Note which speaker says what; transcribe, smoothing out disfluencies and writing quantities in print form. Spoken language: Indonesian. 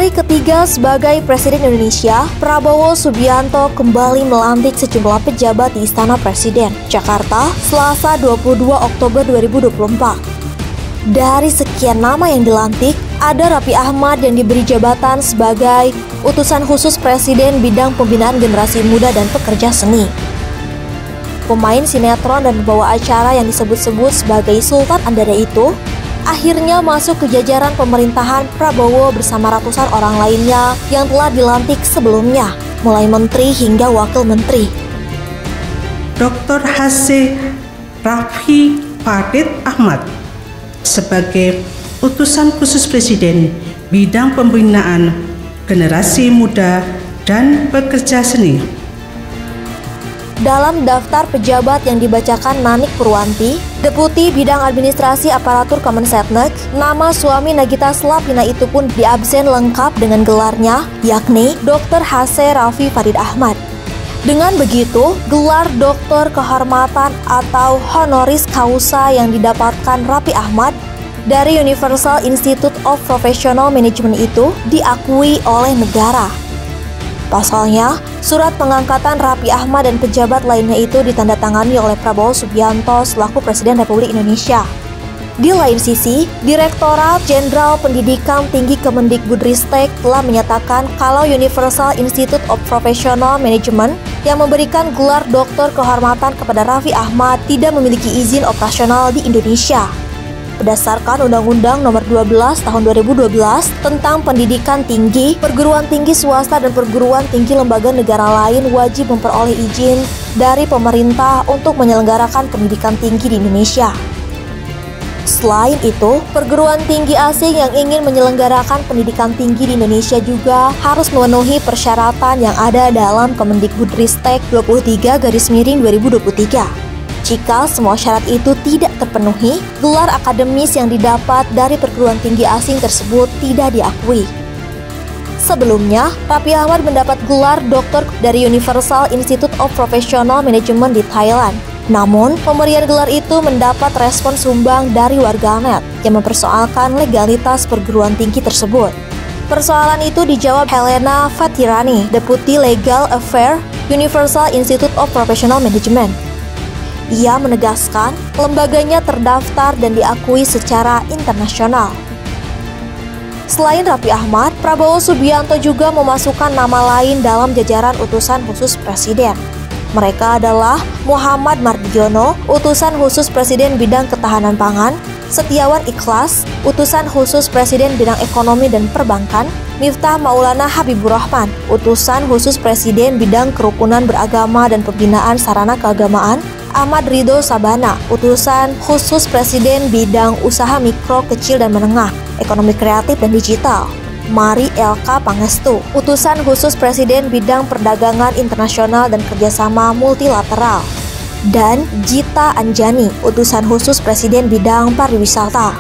Speaker 1: hari ketiga sebagai Presiden Indonesia, Prabowo Subianto kembali melantik sejumlah pejabat di Istana Presiden, Jakarta, Selasa 22 Oktober 2024. Dari sekian nama yang dilantik, ada Raffi Ahmad yang diberi jabatan sebagai Utusan Khusus Presiden Bidang Pembinaan Generasi Muda dan Pekerja Seni. Pemain sinetron dan pembawa acara yang disebut-sebut sebagai Sultan Andada itu akhirnya masuk ke jajaran pemerintahan Prabowo bersama ratusan orang lainnya yang telah dilantik sebelumnya, mulai menteri hingga wakil menteri.
Speaker 2: Dr. H.C. Raffi Farid Ahmad sebagai Utusan Khusus Presiden Bidang Pembinaan Generasi Muda dan Pekerja Seni.
Speaker 1: Dalam daftar pejabat yang dibacakan Nanik Purwanti, Deputi Bidang Administrasi Aparatur Kemensetnek, nama suami Nagita Slavina itu pun diabsen lengkap dengan gelarnya, yakni Dr. H.C. Raffi Farid Ahmad. Dengan begitu, gelar Doktor Kehormatan atau Honoris Causa yang didapatkan Raffi Ahmad dari Universal Institute of Professional Management itu diakui oleh negara. Pasalnya, surat pengangkatan Raffi Ahmad dan pejabat lainnya itu ditandatangani oleh Prabowo Subianto selaku Presiden Republik Indonesia. Di lain sisi, Direktorat Jenderal Pendidikan Tinggi Kemendikbudristek telah menyatakan kalau Universal Institute of Professional Management yang memberikan gelar Doktor Kehormatan kepada Raffi Ahmad tidak memiliki izin operasional di Indonesia. Berdasarkan Undang-Undang Nomor 12 Tahun 2012 tentang Pendidikan Tinggi, perguruan tinggi swasta dan perguruan tinggi lembaga negara lain wajib memperoleh izin dari pemerintah untuk menyelenggarakan pendidikan tinggi di Indonesia. Selain itu, perguruan tinggi asing yang ingin menyelenggarakan pendidikan tinggi di Indonesia juga harus memenuhi persyaratan yang ada dalam Kemendikbudristek 23/2023. Jika semua syarat itu tidak terpenuhi, gelar akademis yang didapat dari perguruan tinggi asing tersebut tidak diakui. Sebelumnya, Raffi Ahmad mendapat gelar doktor dari Universal Institute of Professional Management di Thailand. Namun, pemberian gelar itu mendapat respon sumbang dari warganet yang mempersoalkan legalitas perguruan tinggi tersebut. Persoalan itu dijawab Helena Fatirani, Deputi Legal Affairs Universal Institute of Professional Management. Ia menegaskan lembaganya terdaftar dan diakui secara internasional. Selain Raffi Ahmad, Prabowo Subianto juga memasukkan nama lain dalam jajaran Utusan Khusus Presiden. Mereka adalah Muhammad Mardiono, Utusan Khusus Presiden Bidang Ketahanan Pangan, Setiawan Ikhlas, Utusan Khusus Presiden Bidang Ekonomi dan Perbankan, Miftah Maulana Habibur Rahman, Utusan Khusus Presiden Bidang Kerukunan Beragama dan Pembinaan Sarana Keagamaan, Ahmad Ridho Sabana, Utusan Khusus Presiden Bidang Usaha Mikro, Kecil dan Menengah, Ekonomi Kreatif dan Digital, Mari Elka Pangestu, Utusan Khusus Presiden Bidang Perdagangan Internasional dan Kerjasama Multilateral, dan Gita Anjani, Utusan Khusus Presiden Bidang Pariwisata.